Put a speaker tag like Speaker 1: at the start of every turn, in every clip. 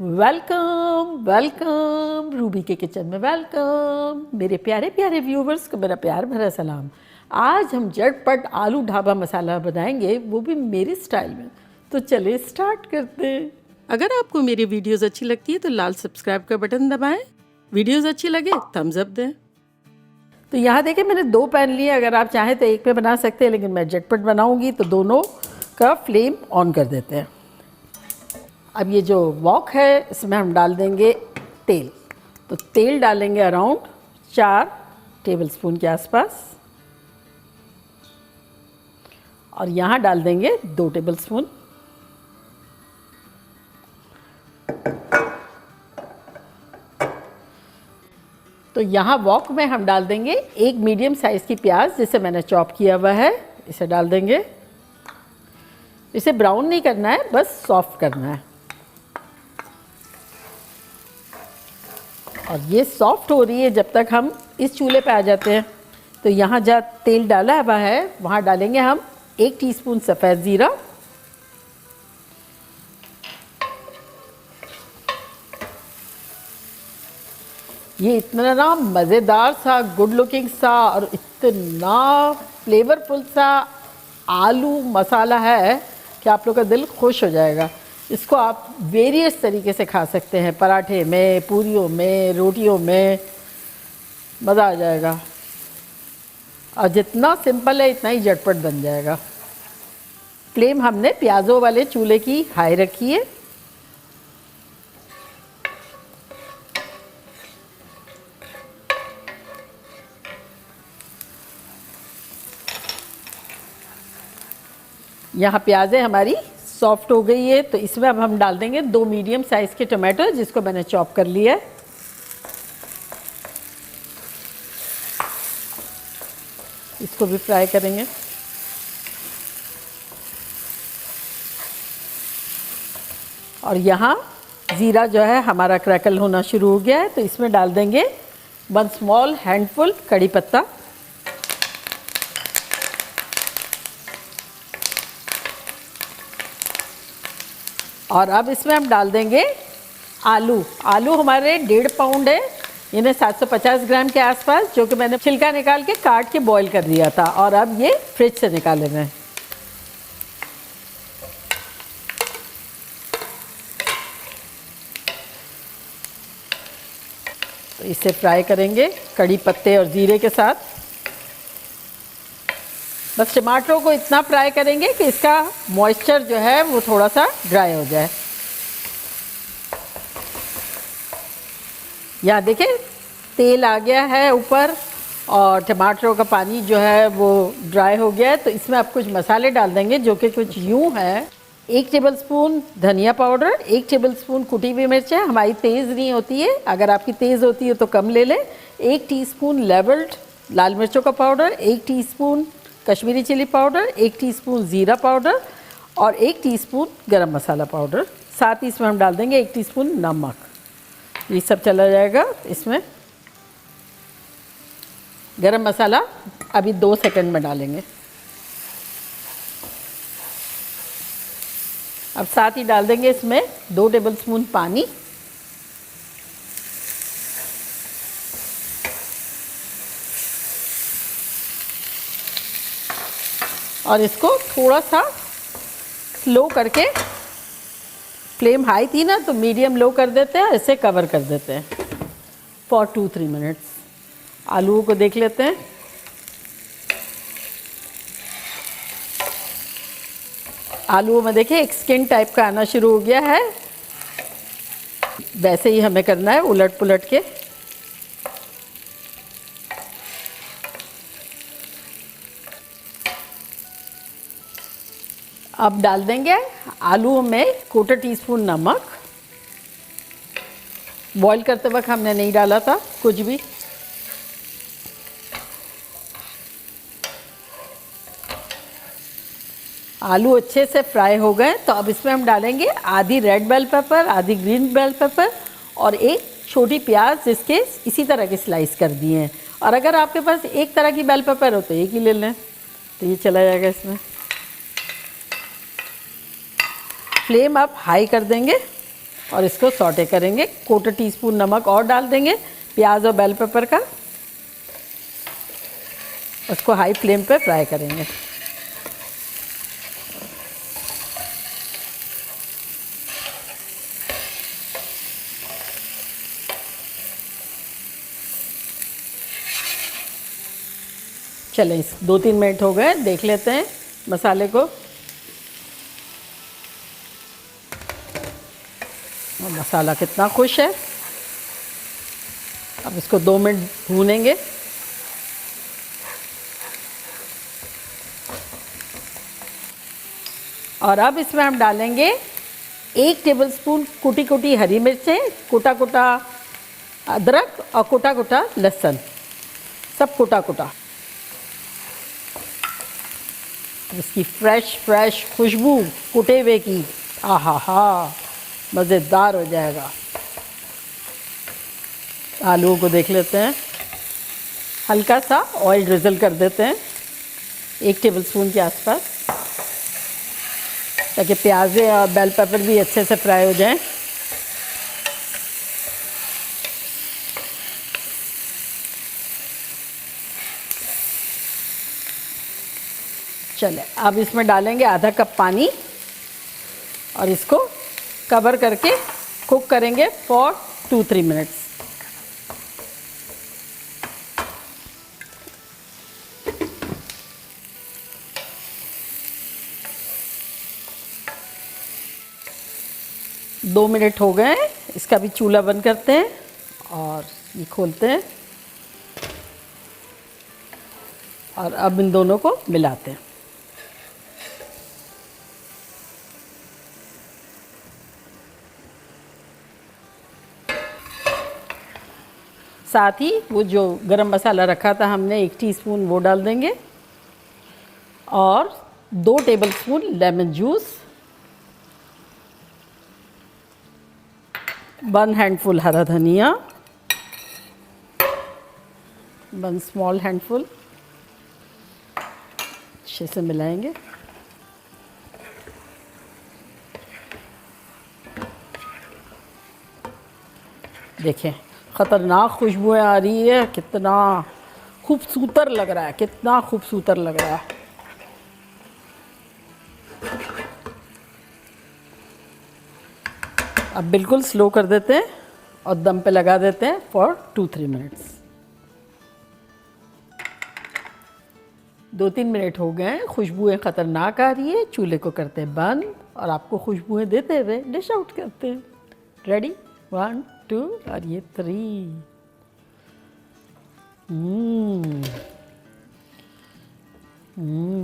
Speaker 1: Welcome welcome Ruby के kitchen में welcome. मेरे प्यारे प्यारे व्यूवर्स को मेरा प्यार भरा सलाम। आज हम झटपट आलू ढाबा मसाला बनाएंगे, वो भी मेरी स्टाइल में। तो चलिए स्टार्ट करते हैं। अगर आपको मेरी वीडियोस अच्छी लगती है तो लाल सब्सक्राइब का बटन दबाएं। वीडियोस अच्छी लगे थम्स अप दें। तो यहाँ देखिए मैंने 2 पैन लिए, अगर आप चाहें तो एक पे बना सकते हैं, लेकिन मैं झटपट बनाऊंगी तो दोनों का फ्लेम ऑन कर देते हैं। अब ये जो वॉक है इसमें हम डाल देंगे तेल। तो तेल डालेंगे अराउंड 4 टेबलस्पून के आसपास, और यहाँ डाल देंगे 2 टेबलस्पून। तो यहाँ वॉक में हम डाल देंगे 1 मीडियम साइज़ की प्याज जिसे मैंने चॉप किया हुआ है, इसे डाल देंगे। इसे ब्राउन नहीं करना है, बस सॉफ्ट करना है। और ये सॉफ्ट हो रही है जब तक हम इस चूल्हे पे आ जाते हैं। तो यहाँ जहाँ तेल डाला हुआ है वहाँ डालेंगे हम 1 टीस्पून सफ़ेद ज़ीरा, ये इतना मज़ेदार सा, गुड लुकिंग सा और इतना फ्लेवरफुल सा आलू मसाला है कि आप लोग का दिल खुश हो जाएगा। इसको आप वेरियस तरीके से खा सकते हैं, पराठे में, पूरियों में, रोटियों में, मज़ा आ जाएगा। और जितना सिंपल है इतना ही झटपट बन जाएगा। फ्लेम हमने प्याज़ों वाले चूल्हे की हाई रखी है। यहाँ प्याज़ें हमारी सॉफ्ट हो गई है, तो इसमें अब हम डाल देंगे 2 मीडियम साइज़ के टमाटर जिसको मैंने चॉप कर लिया है। इसको भी फ्राई करेंगे। और यहाँ ज़ीरा जो है हमारा क्रैकल होना शुरू हो गया है, तो इसमें डाल देंगे 1 स्मॉल हैंडफुल कड़ी पत्ता। और अब इसमें हम डाल देंगे आलू। आलू हमारे 1.5 पाउंड है, यानी 750 ग्राम के आसपास, जो कि मैंने छिलका निकाल के काट के बॉईल कर दिया था, और अब ये फ्रिज से निकाले हैं। तो इसे फ्राई करेंगे कड़ी पत्ते और ज़ीरे के साथ। बस टमाटरों को इतना फ्राई करेंगे कि इसका मॉइस्चर जो है वो थोड़ा सा ड्राई हो जाए। यहाँ देखिए तेल आ गया है ऊपर और टमाटरों का पानी जो है वो ड्राई हो गया है। तो इसमें आप कुछ मसाले डाल देंगे जो कि कुछ यूँ है। 1 टेबलस्पून धनिया पाउडर, 1 टेबलस्पून कुटी हुई मिर्च है, हमारी तेज़ नहीं होती है, अगर आपकी तेज़ होती है तो कम ले लें। 1 टीस्पून लेवल्ड लाल मिर्चों का powder, 1 teaspoon Kashmiri chilli powder, 1 teaspoon ज़ीरा पाउडर और 1 टीस्पून गरम मसाला पाउडर। साथ ही इसमें हम डाल देंगे 1 टीस्पून नमक। ये सब चला जाएगा इसमें। गरम मसाला अभी 2 सेकंड में डालेंगे। अब साथ ही डाल देंगे इसमें 2 टेबलस्पून पानी। और इसको थोड़ा सा स्लो करके, फ्लेम हाई थी ना तो मीडियम लो कर देते हैं, इसे कवर कर देते हैं फॉर 2-3 मिनट्स। आलूओं को देख लेते हैं। आलूओं में देखिए एक स्किन टाइप का आना शुरू हो गया है। वैसे ही हमें करना है, उलट पुलट के। अब डाल देंगे आलू में 1/4 टीस्पून नमक। बॉईल करते वक्त हमने नहीं डाला था कुछ भी। आलू अच्छे से फ्राई हो गए, तो अब इसमें हम डालेंगे आधी रेड बेल पेपर, आधी ग्रीन बेल पेपर और 1 छोटी प्याज जिसके इसी तरह के स्लाइस कर दिए हैं। और अगर आपके पास एक तरह की बेल पेपर हो तो एक ही ले लें, तो ये चला जाएगा इसमें। फ्लेम आप हाई कर देंगे और इसको सौटे करेंगे। 1/4 टीस्पून नमक और डाल देंगे, प्याज और बेल पेपर का। उसको हाई फ्लेम पे फ्राई करेंगे। चलें, इस 2-3 मिनट हो गए, देख लेते हैं मसाले को। मसाला कितना खुश है। अब इसको 2 मिनट भूनेंगे। और अब इसमें हम डालेंगे 1 टेबलस्पून कुटी कुटी हरी मिर्चें, कुटा कुटा अदरक और कुटा कुटा लहसुन, सब कुटा कुटा। इसकी फ्रेश खुशबू कुटे हुए की, आहा हा, मज़ेदार हो जाएगा। आलूओं को देख लेते हैं, हल्का सा ऑयल ड्रिजल कर देते हैं 1 टेबलस्पून के आसपास, ताकि प्याज़ें और बेल पेपर भी अच्छे से फ्राई हो जाएं। चले, अब इसमें डालेंगे आधा कप पानी और इसको कवर करके कुक करेंगे फॉर 2-3 मिनट्स। दो मिनट हो गए, इसका भी चूल्हा बंद करते हैं और ये खोलते हैं और अब इन दोनों को मिलाते हैं। साथ ही वो जो गरम मसाला रखा था हमने 1 टीस्पून, वो डाल देंगे और 2 टेबलस्पून लेमन जूस, 1 हैंडफुल हरा धनिया, 1 स्मॉल हैंडफुल। अच्छे से मिलाएंगे। देखें, ख़तरनाक खुशबुएं आ रही है, कितना खूबसूरत लग रहा है, कितना खूबसूरत लग रहा है। अब बिल्कुल स्लो कर देते हैं और दम पे लगा देते हैं फॉर 2-3 मिनट्स। 2-3 मिनट हो गए हैं, खुशबुएं ख़तरनाक आ रही है। चूल्हे को करते हैं बंद और आपको खुशबुएं देते हुए डिश आउट करते हैं। रेडी, 1, 2 और ये 3।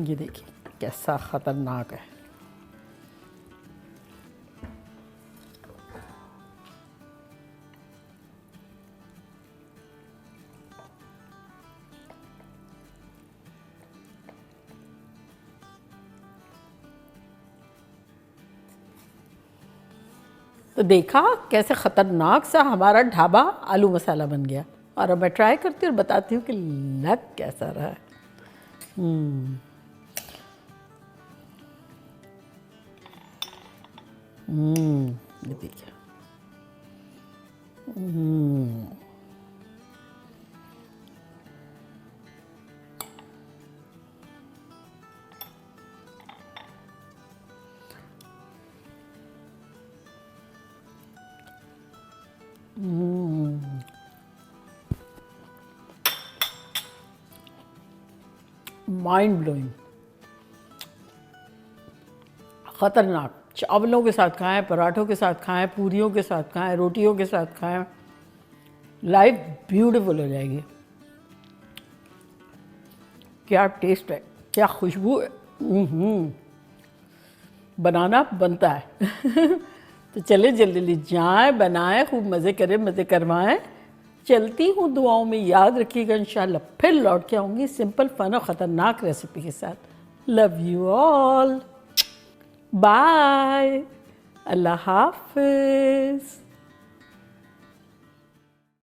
Speaker 1: ये देखिए कैसा ख़तरनाक है। तो देखा कैसे ख़तरनाक सा हमारा ढाबा आलू मसाला बन गया। और अब मैं ट्राई करती हूँ और बताती हूँ कि लग कैसा रहा है। ये देखिए। माइंड ब्लोइंग, ख़तरनाक। चावलों के साथ खाएं, पराठों के साथ खाएं, पूरियों के साथ खाएं, रोटियों के साथ खाएं, लाइफ ब्यूटीफुल हो जाएगी। क्या टेस्ट है, क्या खुशबू है। बनाना बनता है। तो चले जल्दी जाएं, बनाएं, खूब मज़े करें, मज़े करवाएं। चलती हूँ, दुआओं में याद रखिएगा। इंशाल्लाह फिर लौट के आऊँगी सिंपल, फन और ख़तरनाक रेसिपी के साथ। लव यू ऑल, बाय, अल्लाह हाफिज़।